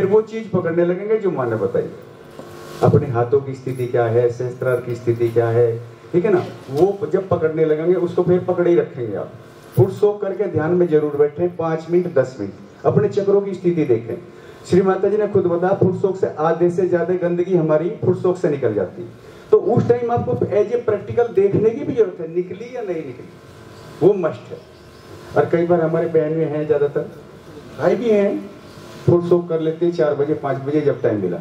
फिर वो चीज पकड़ने लगेंगे जो माँ ने बताई। अपने हाथों की स्थिति क्या है, सहस्त्रार की स्थिति क्या है, ठीक है ना, वो जब पकड़ने लगेंगे उसको फिर पकड़े ही रखेंगे आप। फुट सोक करके ध्यान में जरूर बैठे 5 मिनट 10 मिनट, अपने चक्रों की स्थिति देखें। श्री माता जी ने खुद बताया फुट सोक से आधे से ज्यादा गंदगी हमारी फुट सोक से निकल जाती है। तो उस टाइम आपको एज ए प्रैक्टिकल देखने की भी जरूरत है, निकली या नहीं निकली, वो मस्ट है। और कई बार हमारे बहन में हैं, ज्यादातर भाई भी हैं, फुट सोक कर लेते हैं 4 बजे 5 बजे जब टाइम मिला,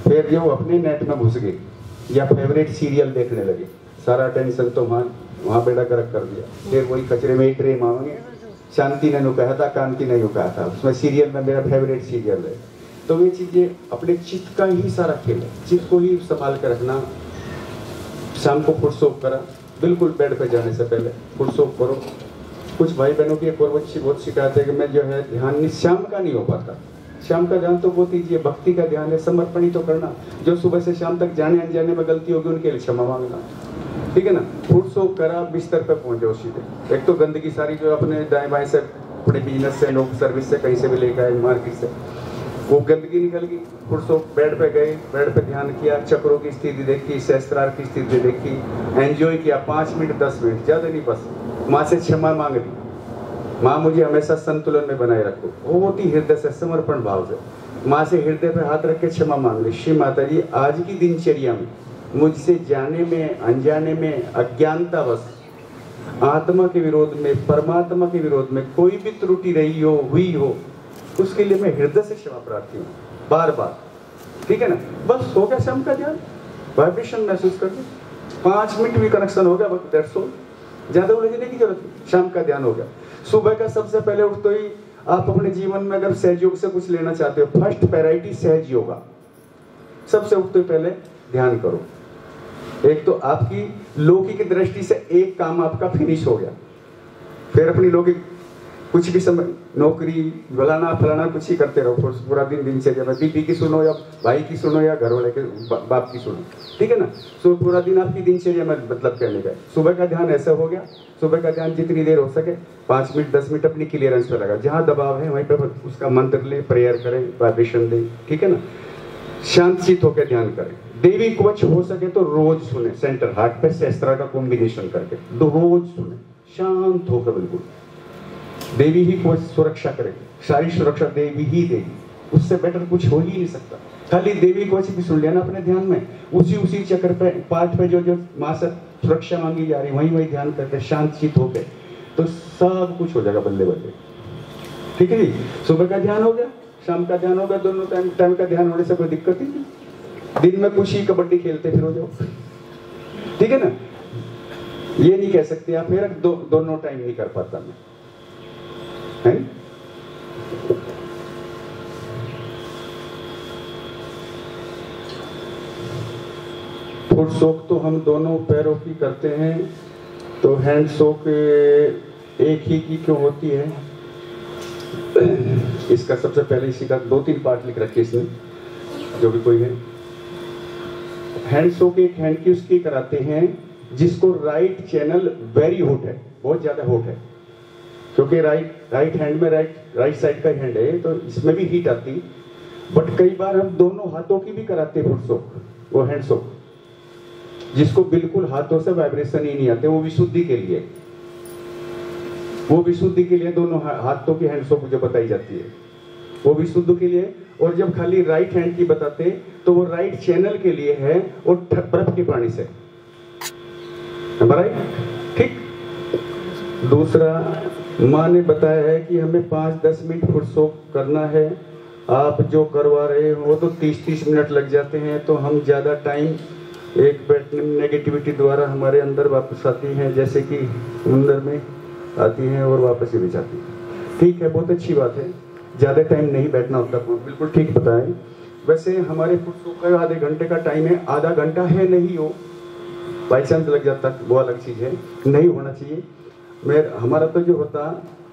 फिर जो अपने नेट में घुस गए या फेवरेट सीरियल देखने लगे, सारा टेंशन तो वहाँ बेड़ा गर्क कर दिया। फिर वही कचरे में ट्रे मांगे, शांति ने कहा था, कांति ने कहा था, उसमें सीरियल में मेरा फेवरेट सीरियल है। तो ये चीजें अपने चित्त का ही सारा खेल है, चित्त को ही संभाल कर रखना। शाम को फुट सोक करा, बिल्कुल बेड पे जाने से पहले फुट सोक करो। कुछ भाई बहनों की एक और बहुत शिकायत है कि मैं जो है ध्यान शाम का नहीं हो पाता। शाम का ध्यान तो बहुत कीजिए, भक्ति का ध्यान है, समर्पण ही तो करना। जो सुबह से शाम तक जाने अनजाने में गलती होगी उनके लिए क्षमा मांगना, ठीक है ना। फुट सोक करा, बिस्तर पे पहुंच जाओ सीधे। एक तो गंदगी सारी जो अपने दाएं बाएं से, अपने बिजनेस से, लोग सर्विस से, कहीं से भी लेकर आए, मार्केट से, वो गंदगी निकल गई। फुट सोक बेड पे गए, बेड पे ध्यान किया, चक्रों की स्थिति देखी, सहस्त्रार की स्थिति देखी, एंजॉय किया 5 मिनट 10 मिनट, ज्यादा नहीं, बस माँ से क्षमा मांग ली, माँ मुझे हमेशा संतुलन में बनाए रखो। वो होती हृदय से, समर्पण भाव से माँ से हृदय पे हाथ रख के क्षमा मांग ली। श्री माता जी, आज की दिनचर्या में मुझसे जाने में, अनजाने में, अज्ञानतावश, आत्मा के विरोध में, परमात्मा के विरोध में कोई भी त्रुटि रही हो, हुई हो, उसके लिए मैं हृदय से क्षमा प्रार्थी हूँ, बार बार, ठीक है ना। बस हो गया शाम का ध्यान, वाइब्रेशन महसूस करके 5 मिनट भी कनेक्शन हो गया, बस दैट्स ऑल, ज्यादा उलझने की जरूरत नहीं। शाम का ध्यान हो गया। सुबह का सबसे पहले उठते ही आप अपने जीवन में अगर सहज योग से कुछ लेना चाहते हो, फर्स्ट प्रायोरिटी सहज योगा। सबसे उठते पहले ध्यान करो। एक तो आपकी लौकिक दृष्टि से एक काम आपका फिनिश हो गया, फिर अपनी लौकिक कुछ भी समय, नौकरी फलाना फलाना कुछ ही करते रहो पूरा दिन दिनचर्या में। बीबी की सुनो या भाई की सुनो या घर वाले के बाप की सुनो, ठीक है ना। सो पूरा दिन आपकी दिनचर्या में मतलब कहने का। सुबह का ध्यान ऐसा हो गया, सुबह का ध्यान जितनी देर हो सके 5 मिनट 10 मिनट अपनी क्लियरेंस पे लगा। जहाँ दबाव है वहीं पे उसका मंत्र ले, प्रेयर करें, वाइब्रेशन दें, ठीक है ना। शांत चित होकर ध्यान करें। देवी कवच हो सके तो रोज सुने, सेंटर हार्ट पे सहस्त्रार का कॉम्बिनेशन करके रोज सुने, शांत होकर बिल्कुल। देवी ही कवच सुरक्षा करेगी, सारी सुरक्षा देवी ही देगी, उससे बेटर कुछ हो ही नहीं सकता। खाली देवी कवच भी सुन लिया ना अपने ध्यान में, उसी चक्र पे पाठ पे जो माँ से सुरक्षा मांगी जा रही वही ध्यान करके शांत चित होकर, तो सब कुछ हो जाएगा बल्ले बल्ले, ठीक है जी। सुबह का ध्यान हो गया, शाम का ध्यान हो गया, दोनों टाइम का ध्यान होने से कोई दिक्कत ही नहीं। दिन में कुछ ही कबड्डी खेलते फिर हो जाओ, ठीक है ना। ये नहीं कह सकते आप मेरा दोनों टाइम नहीं कर पाता मैं, है? फुट सोक तो हम दोनों पैरों की करते हैं, तो हैंड सोक एक ही की क्यों होती है? इसका सबसे पहले इसी का 2-3 पार्ट लिख रखे इसने, जो भी कोई है। हैंड सोक एक हैंड की उसकी कराते हैं जिसको राइट चैनल वेरी हॉट है, बहुत ज्यादा हॉट है, क्योंकि राइट हैंड में राइट साइड का हैंड है, तो इसमें भी हीट आती। बट कई बार हम दोनों हाथों की भी कराते हैं फुट सोक, वो हैंड सोक, जिसको बिल्कुल हाथों से वाइब्रेशन ही नहीं आते, वो विशुद्धि के लिए, वो विशुद्धि के लिए दोनों हाथों की हैंड सोक जो बताई जाती है वो विशुद्ध के लिए। और जब खाली राइट हैंड की बताते तो वो राइट चैनल के लिए है और बर्फ के पानी से, ठीक। दूसरा, माँ ने बताया है कि हमें 5-10 मिनट फुट सोक करना है। आप जो करवा रहे हो वो तो 30-30 मिनट लग जाते हैं, तो हम ज्यादा टाइम एक बैठने नेगेटिविटी द्वारा हमारे अंदर वापस आती हैं, जैसे कि अंदर में आती हैं और वापस ही भी जाती हैं। ठीक है, बहुत अच्छी बात है, ज्यादा टाइम नहीं बैठना होता, बिल्कुल ठीक बताएं। वैसे हमारे फुट सोक का आधे घंटे का टाइम है, आधा घंटा है नहीं हो, बाई चांस लग जाता वो अलग चीज है, नहीं होना चाहिए। हमारा तो जो होता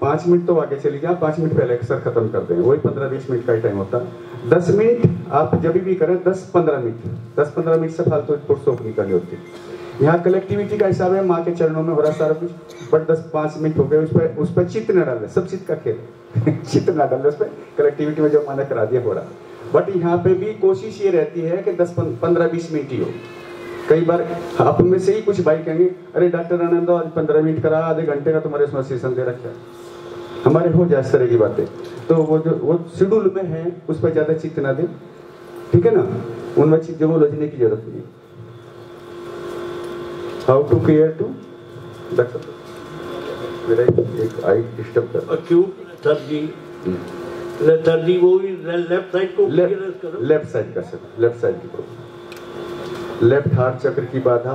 5 मिनट तो आगे चली जाए, 5 मिनट पहले अक्सर खत्म कर दें, वही 15-20 मिनट का ही टाइम होता। 10 मिनट आप जब भी करें, 10-15 मिनट से फालतू फुट सोक नहीं करनी होती। यहाँ कलेक्टिविटी का हिसाब है, माँ के चरणों में हो रहा सारा कुछ, बट 10-5 मिनट हो गए, उस पर चित्त न डाले, सब चित्त का खेल। चित्र ना डालो उसमें, कलेक्टिविटी में जो माना करा दिया हो रहा। बट यहाँ पे भी कोशिश ये रहती है कि 10-15-20 मिनट ही हो। कई बार आप में से ही कुछ भाई कहेंगे अरे डॉक्टर आनंद आज 15 मिनट करा, आधे घंटे का तुम्हारे उसमें सेशन दे रखा है, हमारे हो जाए इस तरह की बातें। तो वो शेड्यूल में है, उस पर ज्यादा चित्त ना दें, ठीक है ना, उनमें चीजों को उलझने की जरूरत नहीं। How to care to doctor, मेरा एक आई डिस्टर्ब कर एक्यूट लेथर्जी, वो भी लेफ्ट साइड को लेफ्ट साइड का सर, लेफ्ट साइड की प्रॉब्लम, लेफ्ट हार्ट चक्र की बाधा,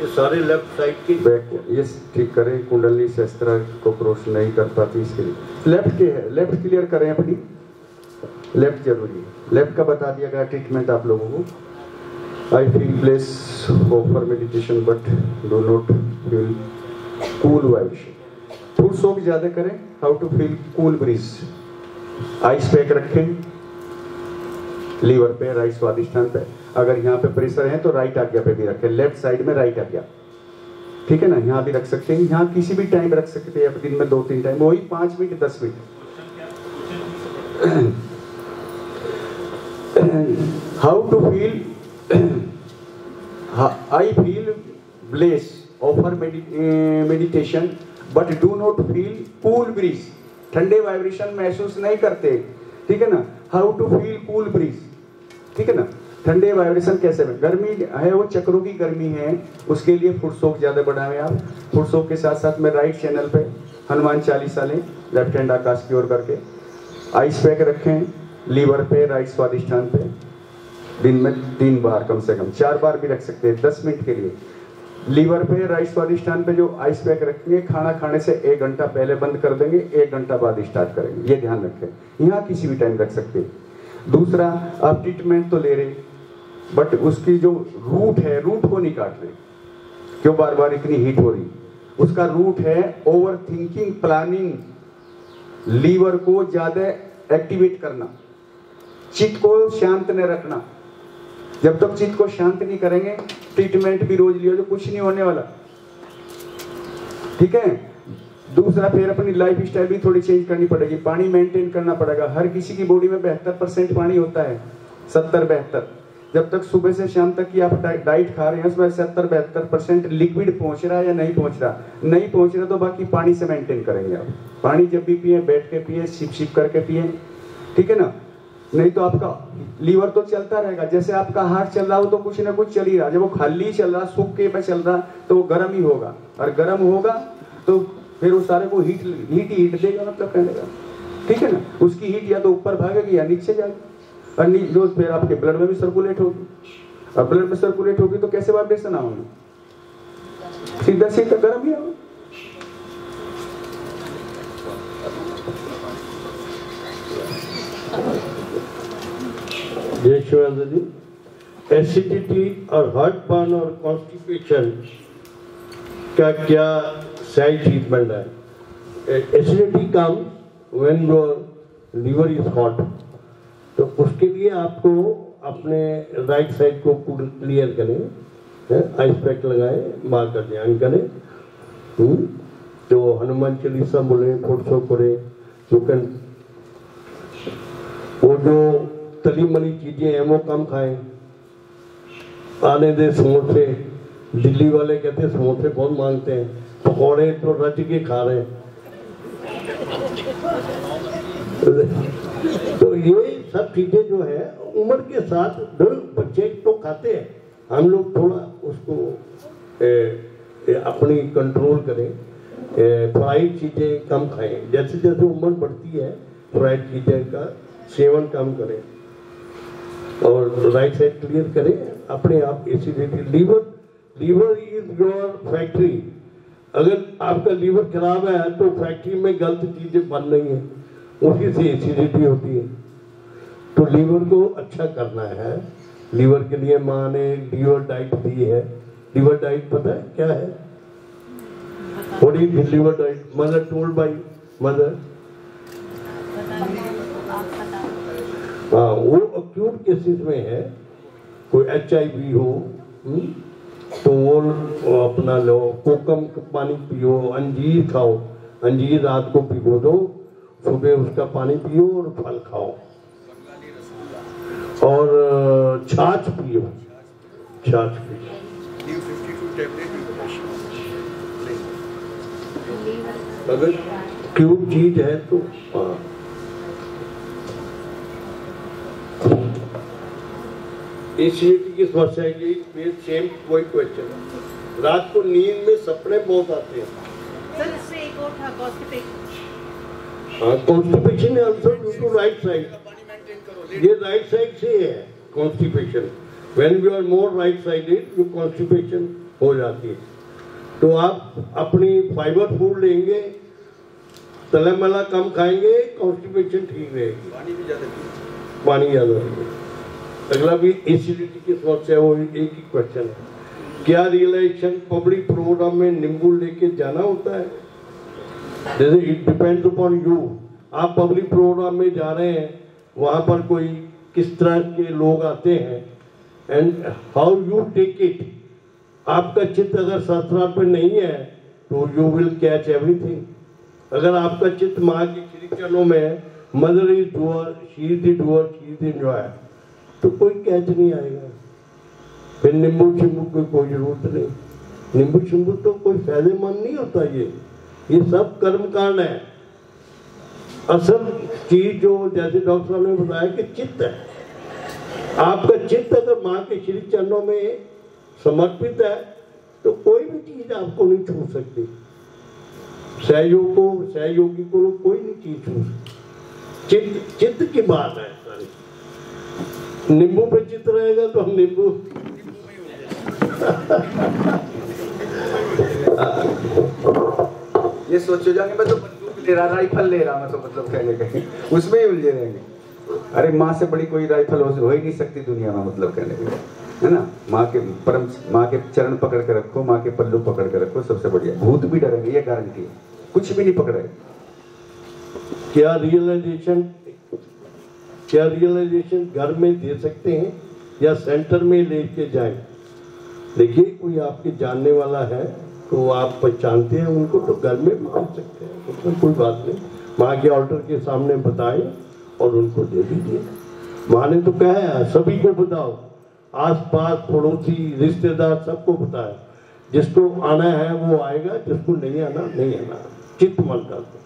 ये सारे लेफ्ट साइड की बैक ये ठीक करें। कुंडली शस्त्र को क्रॉस नहीं कर पाती, इसके लिए लेफ्ट के है, लेफ्ट क्लियर करें अपनी, लेफ्ट जरूरी है। लेफ्ट का बता दिया गया ट्रीटमेंट आप लोगों को। I feel place offer meditation but do not feel cool vibration. Foot soak ज्यादा करें। How to feel cool breeze, ice pack रखें लीवर पे, राइट स्वादिष्ठान पे। अगर यहाँ पे प्रेशर है तो राइट आज्ञा पे भी रखें, लेफ्ट साइड में राइट आज्ञा, ठीक है ना, यहाँ भी रख सकते हैं, यहाँ किसी भी टाइम रख सकते हैं, दिन में 2-3 टाइम, वही 5 minute 10 minute. How to feel, I feel bless after meditation but do not feel cool breeze, ठंडे वाइब्रेशन महसूस नहीं करते, ठीक है ना। How to feel cool breeze, ठीक है ना। ठंडे वाइब्रेशन कैसे में, गर्मी है वो चक्रों की गर्मी है, उसके लिए फुट सोक ज्यादा बढ़ाएं आप। फुट सोक के साथ साथ में राइट चैनल पे हनुमान चालीसा लें, लेफ्ट हैंड आकाश की ओर करके, आइस पैक रखें लीवर पे, राइट स्वादिष्ठान पे, दिन में 3 बार, कम से कम 4 बार भी रख सकते हैं 10 मिनट के लिए। लीवर पे, राइट स्वादिष्ठान पे जो आइस पैक रखेंगे, खाना खाने से 1 घंटा पहले बंद कर देंगे, 1 घंटा बाद स्टार्ट करेंगे, ये ध्यान रखें। यहाँ किसी भी टाइम रख सकते हैं। दूसरा, आप ट्रीटमेंट तो ले रहे बट उसकी जो रूट है, रूट को नहीं काट रहे, क्यों बार बार इतनी हीट हो रही, उसका रूट है ओवर थिंकिंग, प्लानिंग, लीवर को ज्यादा एक्टिवेट करना, चित्त को शांत न रखना। जब तक चित्त को शांत नहीं करेंगे, ट्रीटमेंट भी रोज लियो तो कुछ नहीं होने वाला, ठीक है। दूसरा, फिर अपनी लाइफ स्टाइल भी थोड़ी चेंज करनी पड़ेगी, पानी मेंटेन करना पड़ेगा। हर किसी की बॉडी में 72% पानी होता है, 70-72। जब तक सुबह से शाम तक की आप डाइट खा रहे हैं, उसमें 70-72% लिक्विड पहुंच रहा है या नहीं पहुंच रहा, नहीं पहुंच रहा तो बाकी पानी से मेंटेन करेंगे आप। पानी जब भी पिए, बैठ के पिए, सिप करके पिए, ठीक है ना। नहीं तो आपका लीवर तो चलता रहेगा, जैसे आपका हार्ट चल रहा हो तो कुछ ना कुछ चल ही रहा। जब वो खाली चल रहा, सूख के पे चल रहा, तो वो गर्म ही होगा, और गर्म होगा तो फिर वो सारे को हीट देगा, मतलब कहने का, ठीक है ना। उसकी हीट या तो ऊपर भागेगी या नीचे जाएगी, और जो फिर आपके ब्लड में भी सर्कुलेट होगी, और ब्लड में सर्कुलेट होगी तो कैसे वाइब्रेशन आओगे, सीधा सीधा गर्म ही आओगे। जय शिवानंद जी, एसिडिटी और हार्ट बर्न और कॉन्स्टिपेशन का क्या सही ट्रीटमेंट है? Acidity comes when your liver is hot, तो उसके लिए आपको अपने राइट साइड को क्लियर करें, आइस पैक लगाएं, मार कर ध्यान करें, तो हनुमान चालीसा बोले, फोटो करे, वो जो तली मली चीजें हैं वो कम खाएं, आने दे समोसे, दिल्ली वाले कहते हैं समोसे बहुत मांगते हैं, पकौड़े तो रच के खा रहे हैं। तो ये सब चीजें जो है उम्र के साथ बच्चे तो खाते हैं, हम लोग थोड़ा उसको अपनी कंट्रोल करें, फ्राइड चीजें कम खाएं, जैसे जैसे उम्र बढ़ती है फ्राइड चीजें का सेवन कम करें, और राइट साइड क्लियर करें, अपने आप acidity, liver is your factory. अगर आपका लीवर खराब है तो फैक्ट्री में गलत चीजें बन रही हैं, उसी से एसिडिटी होती है। तो लीवर को अच्छा करना है, लीवर के लिए माँ ने लीवर डाइट दी है। लीवर डाइट पता है क्या है? What is liver diet? Mother told by mother. हाँ, वो एक्यूट केसेस में है, कोई HIV हो तो वो अपना लो, कोकम का पानी पियो, अंजीर खाओ, अंजीर रात को भिगो दो, सुबह उसका पानी पियो और फल खाओ और छाछ पियो, छाछ पियो। अगर क्यूब चीज है तो हाँ। एसिडिटी की समस्या की फिर सेम वही क्वेश्चन है। रात को नींद में सपने बहुत आते हैं। सर इससे एक और था कॉन्स्टिपेशन। हाँ, constipation also due to right side. ये राइट साइड से है constipation. When you are more right sided, you constipation हो जाती है। तो आप अपनी फाइबर फूड लेंगे, तला मला कम खाएंगे, कॉन्स्टिपेशन ठीक रहेगी। पानी ज्यादा पिएंगे। अगला भी एसिडिटी की समस्या, वो एक ही क्वेश्चन है, क्या रियलाइजेशन पब्लिक प्रोग्राम में नींबू लेके जाना होता है? जैसे इट डिपेंड्स अपॉन यू। आप पब्लिक प्रोग्राम में जा रहे हैं, वहां पर कोई किस तरह के लोग आते हैं and how you take it. आपका चित्त अगर शास्त्रार्थ पे नहीं है तो यू विल कैच एवरीथिंग। अगर आपका चित्त माँ के श्री चरणों में, mother is doer, she is the doer, she is the enjoyer, तो कोई कैच नहीं आएगा। फिर नींबू शिंबू की कोई जरूरत नहीं। नींबू शिंबू तो कोई फायदेमंद नहीं होता। ये सब कर्म कांड है। असल चीज जो जैसे डॉक्टर साहब ने बताया कि चित्त है। आपका चित्त अगर माँ के श्री चरणों में समर्पित है तो कोई भी चीज आपको नहीं छू सकती। सहयोगी को कोई नहीं चीज छू सकती। चित्त की बात है सारी। नींबू पे चित्त रहेगा तो हम नींबू ये सोचो जाएंगे मैं तो बंदूक ले रहा, राइफल ले रहा, मैं तो मतलब कहने कहीं उसमें ही उलझे रहेंगे। अरे माँ से बड़ी कोई राइफल हो ही नहीं सकती दुनिया में, मतलब कहने के, है ना। माँ के चरण पकड़ के रखो, माँ के पल्लू पकड़ के रखो, सबसे बढ़िया। भूत भी डरेंगे, ये गारंटी है, कुछ भी नहीं पकड़े। क्या रियलाइजेशन घर में दे सकते हैं या सेंटर में लेके जाएं? देखिए, कोई आपके जानने वाला है तो आप पहचानते हैं उनको, तो घर में मान सकते हैं, उसमें कोई बात नहीं। माँ के ऑल्टर के सामने बताएं और उनको दे दीजिए। माँ ने तो कहा है सभी को बताओ, आस पास पड़ोसी रिश्तेदार सबको बताए। जिसको आना है वो आएगा, जिसको नहीं आना नहीं आना। चित्त मत डाल दो।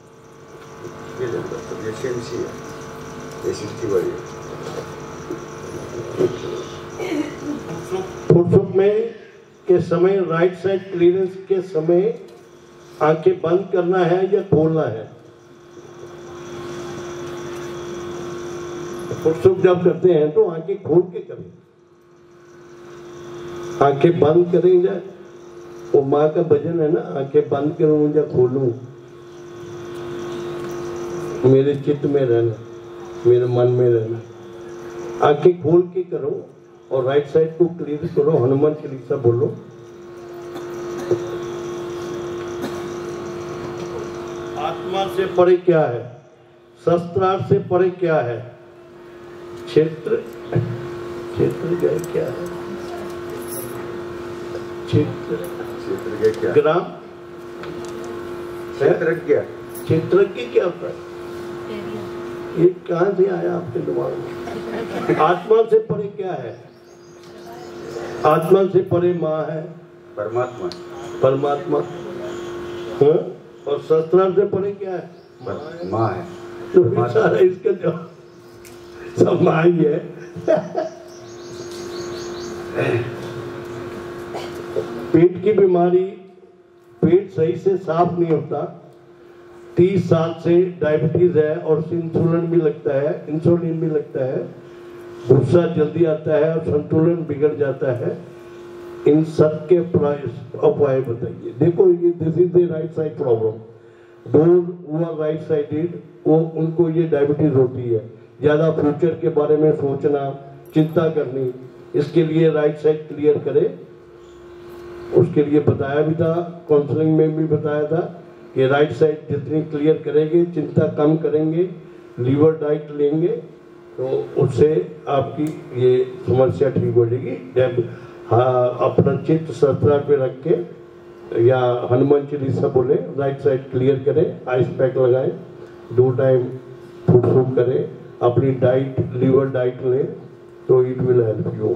फुटफुट में के समय राइट साइड क्लियरेंस के समय आंखें बंद करना है या खोलना है? फुटफुट जब करते हैं तो आंखें खोल के करें। आंखें बंद करें या वो माँ का भजन है ना, आंखें बंद करूं या खोलूं, मेरे चित्त में रहना, मेरे मन में रहना। आंखें खोल के करो और राइट साइड को क्लियर करो। हनुमान चालीसा बोलो। आत्मा से परे क्या है? शस्त्रार्थ से परे क्या है? क्षेत्र क्या है? क्षेत्र ग्राम क्षेत्रज्ञ क्या होता है? ये कहां से आया आपके दिमाग में? आत्मा से परे क्या है? आत्मा से परे माँ है, परमात्मा। हाँ? और शस्त्रार्थ से परे क्या है? माँ है। तो सारा इसका जवाब सब माँ ही है। पेट की बीमारी, पेट सही से साफ नहीं होता। 30 साल से डायबिटीज है और इंसुलिन भी लगता है, गुस्सा जल्दी आता है और संतुलन बिगड़ जाता है। इन सब के उपाय बताइए। देखो, ये this is the right side problem. Those right sided, वो उनको ये डायबिटीज होती है। ज्यादा फ्यूचर के बारे में सोचना, चिंता करनी, इसके लिए राइट साइड क्लियर करे। उसके लिए बताया भी था, काउंसलिंग में भी बताया था कि राइट साइड जितनी क्लियर करेंगे, चिंता कम करेंगे, लीवर डाइट लेंगे, तो उससे आपकी ये समस्या ठीक हो जाएगी। हाँ, अपना चित्त शस्त्रार्थ पे रख के या हनुमान चालीसा बोले, राइट साइड क्लियर करें, आइस पैक लगाएं 2 टाइम फूड सोक करें, अपनी डाइट लीवर डाइट लें तो it will help you.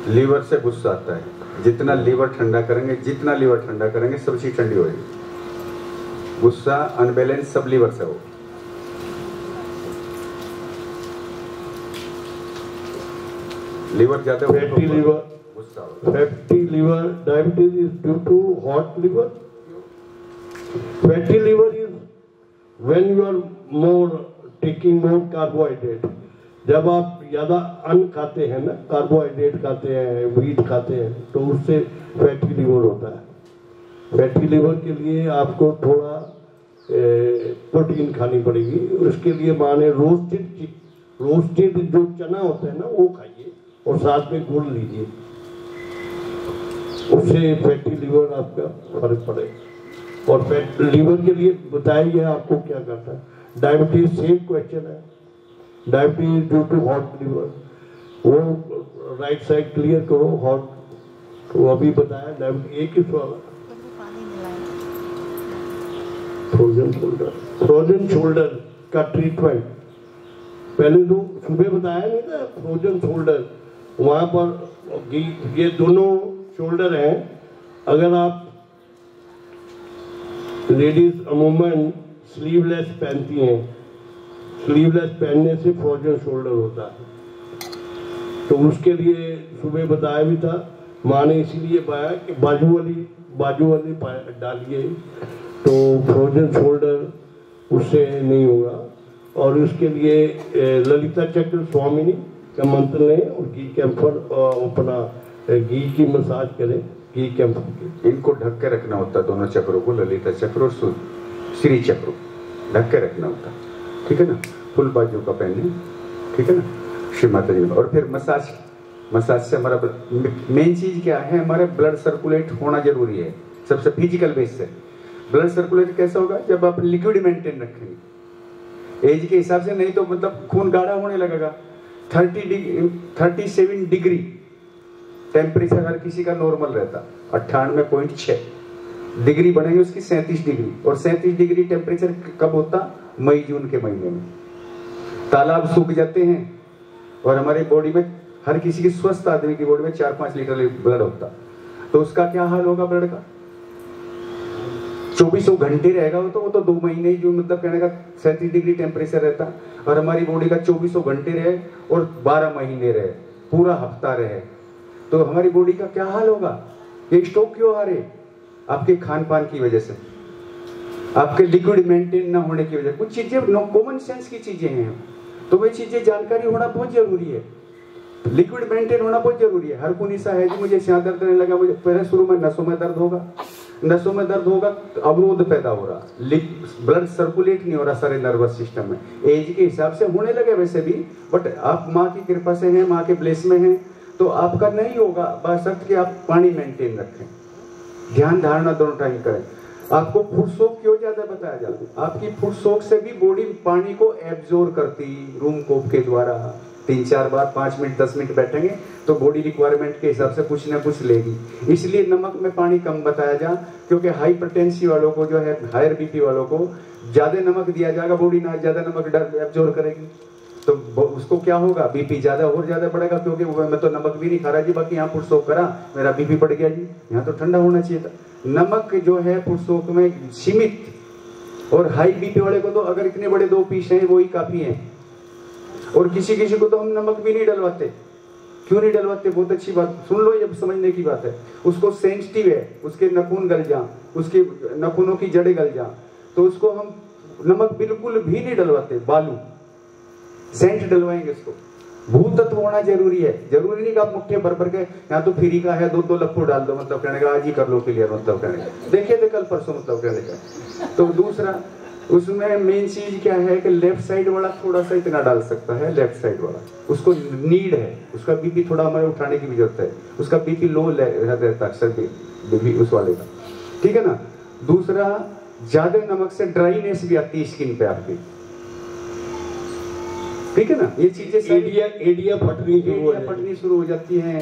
Liver से गुस्सा आता है, जितना लीवर ठंडा करेंगे, जितना लीवर ठंडा करेंगे सब चीज ठंडी होगी। गुस्सा अनबैलेंस सब लीवर से हो। लीवर ज्यादा फैटी लीवर, गुस्सा हो। Fatty liver diabetes is due to hot liver. Fatty liver is when you are more taking more carbohydrate. जब आप ज्यादा अन्न खाते हैं ना, कार्बोहाइड्रेट खाते हैं, व्हीट खाते हैं, तो उससे फैटी लीवर होता है। फैटी लीवर के लिए आपको थोड़ा प्रोटीन खानी पड़ेगी। उसके लिए माने रोस्टेड जो चना होता है ना वो खाइए और साथ में गुड़ लीजिए, उससे फैटी लीवर आपका फर्क पड़ेगा। और फैट लीवर के लिए बताइए आपको क्या करता है। डायबिटीज सेम क्वेश्चन है, diabetes due to hot liver, वो राइट साइड क्लियर करो हॉट, तो अभी बताया डायबिटीज। एक ही सवाल, फ्रोजन शोल्डर का ट्रीटमेंट पहले तो सुबह बताया नहीं था। फ्रोजन शोल्डर, वहां पर ये दोनों शोल्डर हैं, अगर आप लेडीज अमूमन स्लीवलेस पहनती हैं, स्लीवलेस पहनने से फ्रोजन शोल्डर होता है। तो उसके लिए सुबह बताया भी था, माँ ने इसीलिए बताया कि बाजू वाली डालिए तो फ्रोजन शोल्डर उससे नहीं होगा। और उसके लिए ललिता चक्र स्वामिनी का मंत्र लें और घी कैंफर अपना घी की मसाज करें, घी कैंफर की। इनको ढक के रखना होता है, दोनों चक्रों को, ललिता चक्र और श्री चक्र ढक के रखना होता है, ठीक है ना। फुल बाजू का पहने, ठीक है ना, श्री माता जी। और फिर मसाज से हमारा मेन चीज क्या है, हमारे ब्लड सर्कुलेट होना जरूरी है। सबसे फिजिकल बेस से ब्लड सर्कुलेट कैसा होगा, जब आप लिक्विड मेंटेन रखेंगे एज के हिसाब से, नहीं तो मतलब खून गाढ़ा होने लगेगा। 37 डिग्री टेम्परेचर हर किसी का नॉर्मल रहता, 98.6 डिग्री बनेगी उसकी 37 डिग्री। और 37 डिग्री टेम्परेचर कब होता, मई जून के महीने में। तालाब सूख जाते हैं और हमारी बॉडी में, हर किसी की स्वस्थ आदमी की बॉडी में 4-5 लीटर ब्लड होता, तो उसका क्या हाल होगा ब्लड का। 2400 घंटे रहेगा वो तो 2 महीने ही, जो मतलब कहने का 37 डिग्री टेम्परेचर रहता, और हमारी बॉडी का 2400 घंटे रहे और 12 महीने रहे, पूरा हफ्ता रहे, तो हमारी बॉडी का क्या हाल होगा। ये स्ट्रोक क्यों आ रहे, आपके खान पान की वजह से, आपके लिक्विड मेंटेन ना होने की वजह। कुछ चीजें कॉमन सेंस की चीजें हैं, तो वही चीजें जानकारी होना बहुत जरूरी है। लिक्विड मेंटेन होना बहुत जरूरी है। हर कोई सा है जी मुझे सिर दर्द करने लगा, मुझे पहले शुरू में नसों में दर्द होगा, नसों में दर्द होगा, अवरोध पैदा हो रहा, ब्लड सर्कुलेट नहीं हो रहा सारे नर्वस सिस्टम में। एज के हिसाब से होने लगे वैसे भी, बट आप माँ की कृपा से हैं, माँ के ब्लेस में हैं, तो आपका नहीं होगा, बशर्ते कि आप पानी मेंटेन रखें, ध्यान धारणा दोनों टाइम करें। आपको फुट सोक क्यों ज्यादा बताया जाता है, आपकी फुट सोक से भी बॉडी पानी को एब्जॉर्ब करती, रूम कोप के द्वारा 3-4 बार 5 मिनट 10 मिनट बैठेंगे तो बॉडी रिक्वायरमेंट के हिसाब से कुछ ना कुछ लेगी। इसलिए नमक में पानी कम बताया जा, क्योंकि हाइपरटेंसी वालों को जो है, हायर बीपी वालों को ज्यादा नमक दिया जाएगा, बॉडी ना ज्यादा नमक एब्जॉर्ब करेगी, तो उसको क्या होगा, बीपी ज्यादा और ज्यादा बढ़ेगा। क्योंकि मैं तो नमक भी नहीं खा रहा जी, बाकी यहाँ फुट सोक करा मेरा बीपी बढ़ गया जी, यहाँ तो ठंडा होना चाहिए था। नमक जो है फुट सोक में सीमित, और हाई बीपी वाले को तो अगर इतने बड़े 2 पीस हैं वही काफी है। और किसी किसी को तो हम नमक भी नहीं डलवाते। क्यों नहीं डलवाते, बहुत अच्छी बात सुन लो, ये समझने की बात है। उसको सेंसिटिव है, उसके नाखून गल जा, उसके नाखूनों की जड़ें गल जा, तो उसको हम नमक बिल्कुल भी नहीं डलवाते। बालू सेंट डलवाएंगे उसको। भूत तत्व होना जरूरी है, जरूरी नहीं कि आप मुट्ठे भर भर के, यहाँ तो फ्री का है 2-2 लप्पू डाल दो, मतलब कहने का आज ही कर लो क्लियर, मतलब कहने का देखिए थे कल परसों, मतलब कहने का। तो दूसरा उसमें मेन चीज क्या है कि लेफ्ट साइड वाला थोड़ा सा इतना डाल सकता है, लेफ्ट साइड वाला उसको नीड है, उसका बीपी थोड़ा हमारे उठाने की भी जरूरत है, उसका बीपी लो रहता अक्सर बीपी उस वाले का, ठीक है ना। दूसरा ज्यादा नमक से ड्राइनेस भी आती है स्किन पे आपकी, ठीक है ना, ये चीजें सारी एडिया फटनी शुरू हो जाती हैं।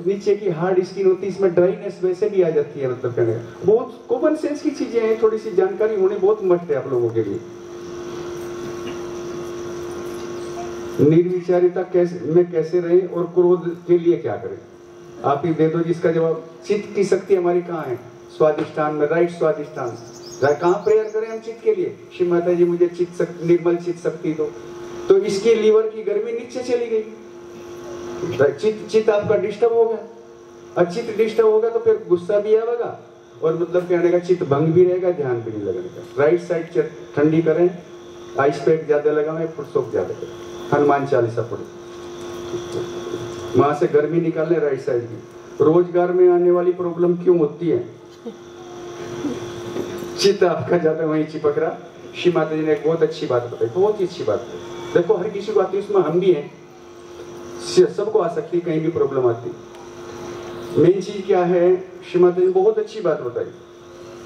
नीचे की हार्ड स्किन होती है, इसमें ड्राइनेस वैसे भी आ जाती है। मतलब कहने का बहुत कॉमन सेंस की चीजें हैं, थोड़ी सी जानकारी होने बहुत मस्त है आप लोगों के लिए। निर्विचारिता कैसे रहे और क्रोध के लिए क्या करें, आप ही दे दो जिसका जवाब। चित्त की शक्ति हमारी कहाँ है? स्वादिष्ठान में, राइट स्वादिष्ठान। कहाँ प्रेयर करें हम चित्त के लिए? श्री माता जी मुझे निर्मल चित्त शक्ति दो। तो इसकी लीवर की गर्मी नीचे चली गई, चित्त आपका डिस्टर्ब हो गया। और चित्त डिस्टर्ब होगा तो फिर गुस्सा भी आएगा और मतलब कहने का चित्त भंग भी रहेगा, ध्यान भी नहीं लगने का। राइट साइड ठंडी करें, आइस पैक ज्यादा लगाएं, फुटसोक ज्यादा करें, हनुमान चालीसा पढ़े, वहां से गर्मी निकालने राइट साइड की। रोजगार में आने वाली प्रॉब्लम क्यों होती है? चित्त आपका ज्यादा वहीं चिपक रहा। श्री माता जी ने एक बहुत अच्छी बात बताई, बहुत ही अच्छी बात है। देखो हर किसी को आती है, उसमें हम भी हैं, सबको आ सकती है, कहीं भी प्रॉब्लम आती। मेन चीज क्या है? श्री माता जी ने बहुत अच्छी बात बताई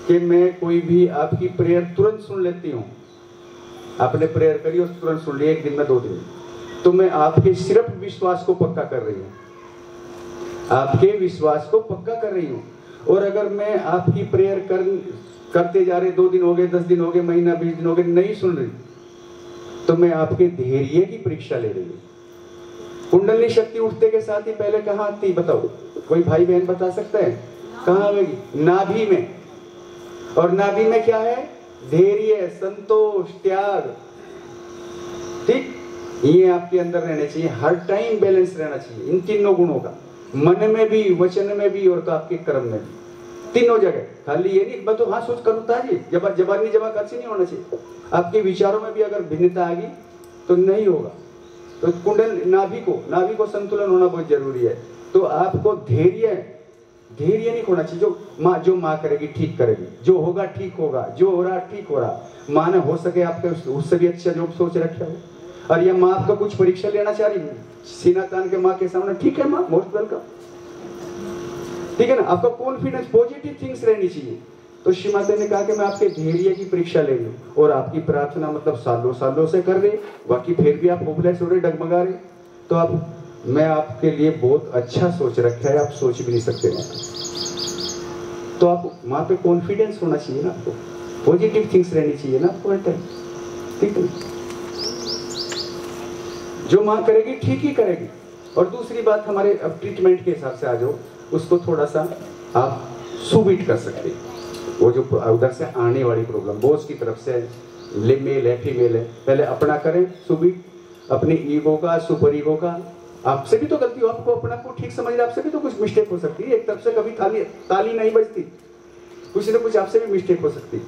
कि मैं कोई भी आपकी प्रेयर तुरंत सुन लेती हूँ। आपने प्रेयर करी और तुरंत सुन ली, एक दिन में 2 दिन, तो मैं आपके सिर्फ विश्वास को पक्का कर रही हूँ, आपके विश्वास को पक्का कर रही हूँ। और अगर मैं आपकी प्रेयर करते जा रहे, 2 दिन हो गए, 10 दिन हो गए, महीना 20 दिन हो गए, नहीं सुन रही, तो मैं आपके धैर्य की परीक्षा ले रही हूँ। कुंडली शक्ति उठते के साथ ही पहले कहाँ आती बताओ? कोई भाई बहन बता सकता है कहाँ आएगी? नाभि में। और नाभि में क्या है? धैर्य, संतोष, त्याग। ठीक, ये आपके अंदर रहने चाहिए, हर टाइम बैलेंस रहना चाहिए इन तीनों गुणों का, मन में भी, वचन में भी और तो आपके कर्म में भी, तीनों जगह। खाली ये नहीं मैं तो हाँ सोच करूँ जी, जबानी जमा खर्ची नहीं होना चाहिए। आपके विचारों में भी अगर भिन्नता आ गई तो नहीं होगा। तो कुंडल नाभि को संतुलन होना बहुत जरूरी है। तो आपको धैर्य नहीं खोना चाहिए। जो माँ करेगी ठीक करेगी, जो होगा ठीक होगा, जो हो रहा ठीक हो रहा। माँ ने हो सके आपके उससे भी अच्छा जो सोच रखा हो। और ये माँ आपका कुछ परीक्षा लेना चाह रही, सीना तान के माँ के सामने, ठीक है माँ, मोस्ट वेलकम, ठीक है ना। आपका कॉन्फिडेंस, पॉजिटिव थिंग्स रहनी चाहिए। तो श्री माता ने कहा कि मैं आपके धैर्य की परीक्षा ले रही हूँ, और आपकी प्रार्थना मतलब सालों से कर रहे, बाकी फिर भी आप होपलेस हो रहे, डगमगा रहे। तो मैं आपके लिए बहुत अच्छा सोच रखा है, आप सोच भी नहीं सकते माँ। तो आप माँ पे कॉन्फिडेंस होना चाहिए ना, आपको पॉजिटिव थिंग्स रहनी चाहिए ना आपको हर टाइम, ठीक है। जो माँ करेगी ठीक ही करेगी। और दूसरी बात, हमारे अब ट्रीटमेंट के हिसाब से आ जाओ, उसको थोड़ा सा आप सुबीट कर सकते हैं। वो जो उधर से आने वाली प्रॉब्लम बॉस की तरफ से, मेल है फीमेल है, पहले अपना करें सुबीट, अपने ईगो का, सुपर ईगो का। आपसे भी तो गलती हो, आपको अपना को ठीक समझ रहे, आपसे भी तो कुछ मिस्टेक हो सकती है। एक तरफ से कभी ताली नहीं बजती, कुछ ना कुछ आपसे भी मिस्टेक हो सकती।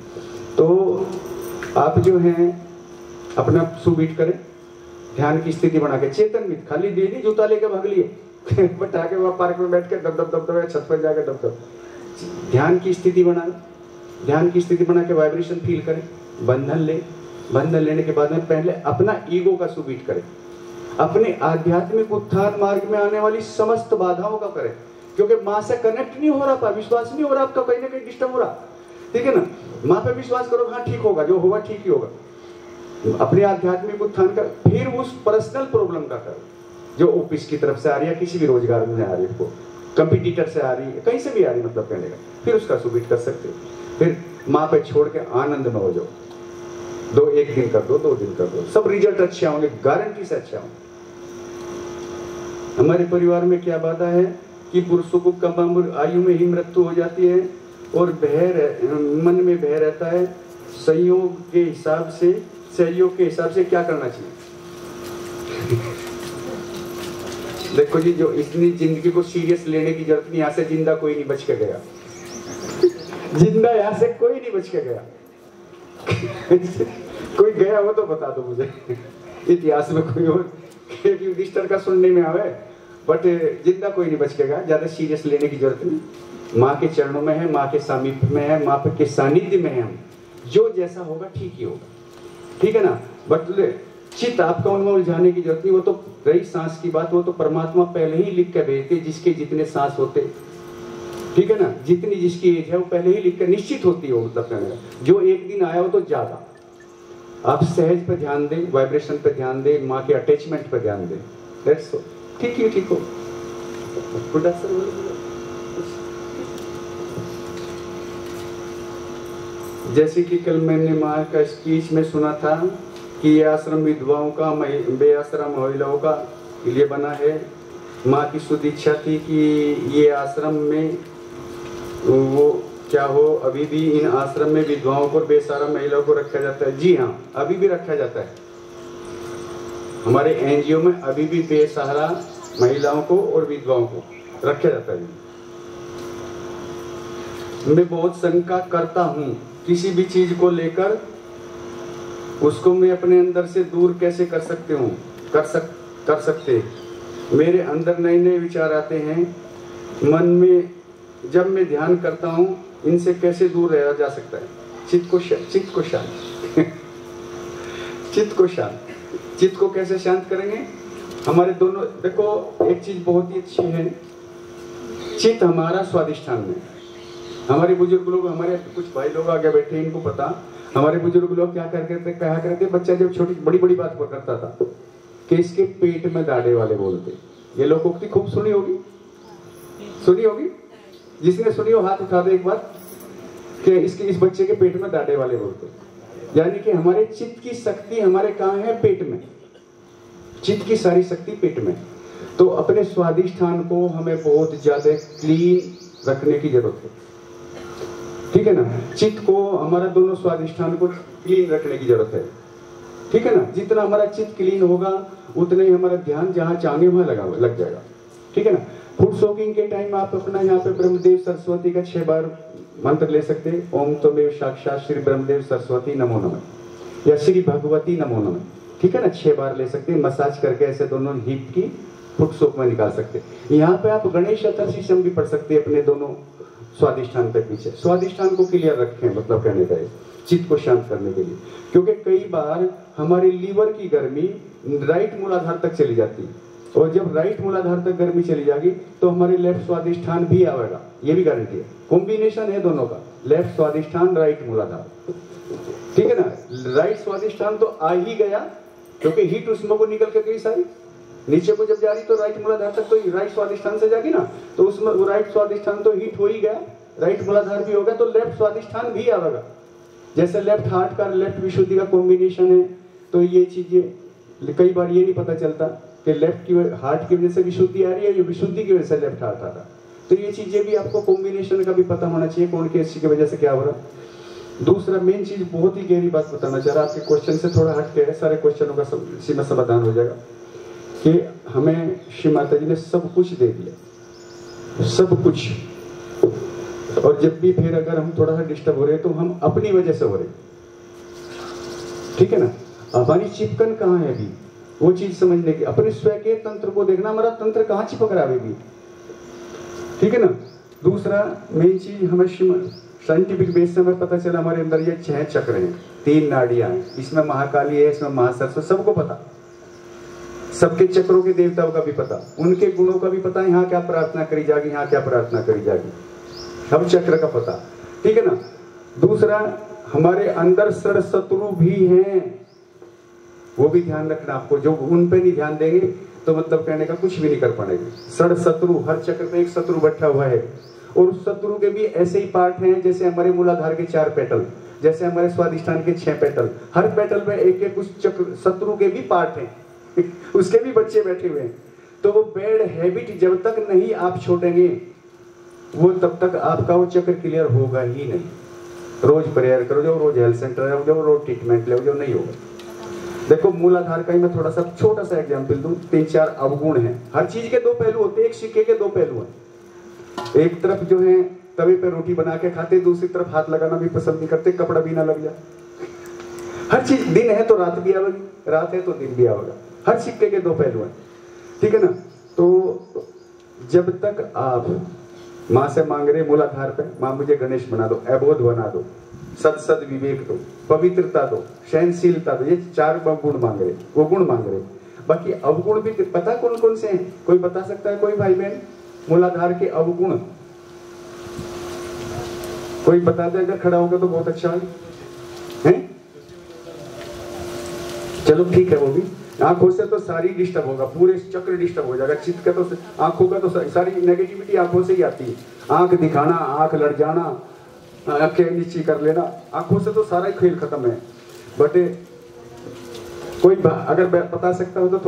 तो आप जो है अपना सुबीट करें, ध्यान की स्थिति बना के, चेतन मित, खाली दे नहीं जूता लेके भाग लिए बटा के वहां पार्क में बैठ के दब छत पर जाकर दब। ध्यान की स्थिति बनाए, ध्यान की स्थिति बना के वाइब्रेशन फील करें, बंधन लेने के बाद में पहले अपना ईगो का सुबीट करें, अपने आध्यात्मिक उत्थान मार्ग में आने वाली समस्त बाधाओं का करें। क्योंकि माँ से कनेक्ट नहीं हो रहा था, विश्वास नहीं हो रहा आपका, कहीं ना कहीं डिस्टर्ब हो रहा, ठीक है ना। माँ पे विश्वास करो, हाँ ठीक होगा, जो होगा ठीक ही होगा। अपने आध्यात्मिक उत्थान कर, फिर उस पर्सनल प्रॉब्लम का कर, जो ऑफिस की तरफ से आ रही है, किसी भी रोजगार में आ रही है, कंपटीटर से आ रही है, कहीं से भी आ रही है, मतलब कहने का, फिर उसका सुबीट कर सकते हो। फिर माँ पे छोड़ के आनंद में हो जाओ। 1 दिन कर दो, 2 दिन कर दो, सब रिजल्ट अच्छे होंगे, गारंटी से अच्छा होंगे। हमारे परिवार में क्या बाधा है कि पुरुषों को कम उम्र आयु में ही मृत्यु हो जाती है और मन में भय रहता है। सहयोग के हिसाब से क्या करना चाहिए? देखो जी, जो इतनी जिंदगी को सीरियस लेने की जरूरत नहीं, यहाँ से जिंदा कोई नहीं बच के गया, जिंदा यहाँ से कोई नहीं बच के गया कोई गया हो तो बता दो मुझे, इतिहास में कोई और, युधिष्ठिर का सुनने में आवे, बट जिंदा कोई नहीं बच के गया। ज्यादा सीरियस लेने की जरूरत नहीं। माँ के चरणों में है, माँ के सामीप्य में है, माँ के सानिध्य में है हम, जो जैसा होगा ठीक ही होगा, ठीक है ना। बट चित्त आपका उनमें उलझाने की जरूरत नहीं। वो तो रही सांस की बात, वो तो परमात्मा पहले ही लिख के भेजते, जिसके जितने सांस होते, ठीक है ना, जितनी जिसकी एज है वो पहले ही लिख कर निश्चित होती है। मतलब कहने का जो एक दिन आया हो तो ज्यादा, आप सहज पे ध्यान दें, वाइब्रेशन पे ध्यान दें, माँ के अटैचमेंट पे ध्यान दें। That's all. ठीक है, ठीक हो। Good afternoon. जैसे कि कल मैंने माँ का स्पीच में सुना था कि ये आश्रम विधवाओं का, बेआश्रम महिलाओं का लिए बना है। माँ की शुद्ध इच्छा थी कि ये आश्रम में वो क्या हो, अभी भी इन आश्रम में विधवाओं को और बेसहारा महिलाओं को रखा जाता है। जी हाँ, अभी भी रखा जाता है। हमारे एनजीओ में अभी भी बेसहारा महिलाओं को और विधवाओं को रखा जाता है। मैं बहुत शंका करता हूँ किसी भी चीज को लेकर, उसको मैं अपने अंदर से दूर कैसे कर सकते हूँ, कर सकते। मेरे अंदर नए नए विचार आते हैं मन में। जब मैं ध्यान करता हूँ, इनसे कैसे दूर रहा जा सकता है? चित्त को शांत चित्त को कैसे शांत करेंगे? हमारे दोनों, देखो एक चीज बहुत ही अच्छी है, चित्त हमारा स्वादिष्ठान में। हमारे बुजुर्ग लोग, हमारे कुछ भाई लोग आगे बैठे, इनको पता, हमारे बुजुर्ग लोग क्या कहा करते, बच्चा जब छोटी बड़ी बड़ी बात करता था कि इसके पेट में दाढ़े वाले बोलते। ये लोगोक्ति खूब सुनी होगी। जिसने सुनी हो हाथ उठा दे एक बार कि इस बच्चे के पेट में दाढ़े वाले बोलते। यानी कि हमारे चित्त की शक्ति हमारे कहाँ है? पेट में। चित्त की सारी शक्ति पेट में। तो अपने स्वादिष्ठान को हमें बहुत ज्यादा क्लीन रखने की जरूरत है। ठीक है ना? चित्त को, हमारा दोनों स्वादिष्ठान को क्लीन रखने की जरूरत है। ठीक है ना? जितना हमारा चित्त क्लीन होगा उतना ही हमारा ध्यान जहां चाहेंगे वहां लग जाएगा। ठीक है ना? फूड सोकिंग के टाइम आप अपना यहाँ पे ब्रह्मदेव सरस्वती का 6 बार मंत्र ले सकते हैं। ओम त्वमेव साक्षात श्री ब्रह्मदेव सरस्वती नमो नमः, या श्री भगवती नमो नमः। ठीक है ना? 6 बार ले सकते हैं। मसाज करके ऐसे दोनों हिप की फुट सोक में निकाल सकते हैं। यहाँ पे आप गणेश चतुर्थी भी पढ़ सकते हैं अपने दोनों स्वादिष्ठान पे पीछे। स्वादिष्ठान को क्लियर रखें, मतलब कहने का है चित्त को शांत करने के लिए। क्योंकि कई बार हमारे लीवर की गर्मी राइट मूलाधार तक चली जाती है, और जब राइट मूलाधार तक गर्मी चली जाएगी तो हमारे लेफ्ट स्वादिष्ठान भी आएगा। ये भी गारंटी है, कॉम्बिनेशन है दोनों का, लेफ्ट स्वादिष्ठान राइट मूलाधार। ठीक है ना? राइट स्वादिष्ठान तो आ ही गया, क्योंकि हीट उसमें को निकल के गई सारी नीचे को जब जा रही तो राइट मूलाधार तक तो राइट स्वादिष्ठान से जाएगी ना, तो उसमें वो राइट स्वादिष्ठान तो हीट हो ही गया, राइट मूलाधार भी होगा, तो लेफ्ट स्वादिष्ठान भी आएगा। जैसे लेफ्ट हार्ट का लेफ्ट विशुद्धि का कॉम्बिनेशन है, तो ये चीजें कई बार ये नहीं पता चलता कि लेफ्ट की हार्ट की वजह से विशुद्धि आ रही है, या विशुद्धि की वजह से लेफ्ट हार्ट आ रहा। तो ये चीजें भी आपको कॉम्बिनेशन का भी पता होना चाहिए, कौन किस की वजह से क्या हो रहा। दूसरा मेन चीज, बहुत ही गहरी बात बताना चाह रहा, आपके क्वेश्चन से थोड़ा हट के, सारे क्वेश्चनों का सीमा समाधान हो जाएगा कि हमें श्री माता जी ने सब कुछ दे दिया, सब कुछ। और जब भी फिर अगर हम थोड़ा सा डिस्टर्ब हो रहे हैं तो हम अपनी वजह से हो रहे। ठीक है ना? हमारी चिपकन कहाँ है अभी, वो चीज समझने की, अपने स्वयं के तंत्र को देखना, हमारा तंत्र कहाँ चिपक रहा है अभी। ठीक है ना? दूसरा मेन चीज, हमें साइंटिफिक बेस से हमें पता चला हमारे अंदर ये 6 चक्र हैं, 3 नाड़ियां हैं, इसमें महाकाली है, इसमें महासरस्वती, सबको पता, सबके चक्रों के देवताओं का भी पता, उनके गुणों का भी पता, यहाँ क्या प्रार्थना करी जाएगी, यहाँ क्या प्रार्थना करी जाएगी, सब चक्र का पता। ठीक है ना? दूसरा, हमारे अंदर षड शत्रु भी हैं, वो भी ध्यान रखना आपको। जो उन पे नहीं ध्यान देंगे तो मतलब कहने का कुछ भी नहीं कर पाएंगे। षड शत्रु, हर चक्र पे एक शत्रु बैठा हुआ है, और उस शत्रु के भी ऐसे ही पार्ट हैं जैसे हमारे मूलाधार के 4 पेटल, जैसे हमारे स्वादिष्ठान के 6 पेटल, हर पेटल में एक एक उस चक्र शत्रु के भी पार्ट हैं उसके भी बच्चे बैठे हुए हैं। तो वो बैड हैबिट जब तक नहीं आप छोड़ेंगे, वो तब तक आपका वो चक्र क्लियर होगा ही नहीं। रोज प्रेयर करो जाओ, रोज हेल्थ सेंटर जाओ, रोज ट्रीटमेंट ले जाओ, नहीं होगा। देखो मूलाधार का ही मैं थोड़ा सा छोटा सा एग्जांपल दूं, 3-4 अवगुण हैं। हर चीज के 2 पहलू होते हैं, एक सिक्के के 2 पहलू हैं। एक तरफ जो है तवे पे रोटी बना के खाते, दूसरी तरफ हाथ लगाना भी पसंद नहीं करते, कपड़ा भी ना लग जाए। हर चीज, दिन है तो रात भी आवेगी, रात है तो दिन भी आवेगा, हर सिक्के के 2 पहलू हैं। ठीक है ना? तो जब तक आप माँ से मांग रहे मूलाधार पे, माँ मुझे गणेश बना दो, अबोध बना दो, सद विवेक दो, पवित्रता दो, सहनशीलता दो, ये 4 गुण मांग रहे, वो गुण मांग रहे। बाकी अवगुण भी पता कौन कौन से हैं? कोई बता सकता है? कोई भाई बहन मूलाधार के अवगुण कोई बता देगा, खड़ा होगा तो बहुत अच्छा है। चलो ठीक है वो भी। आंखों से तो सारी डिस्टर्ब होगा, पूरे चक्र डिस्टर्ब हो जाएगा। चित्त का तो आंखों का तो सारी नेगेटिविटी आंखों से ही आती है। आंख दिखाना, आंख लड़ जाना, आंखें नीची कर लेना, आंखों से तो सारा ही खेल खत्म है। बट कोई अगर बता सकता हो तो थोड़ा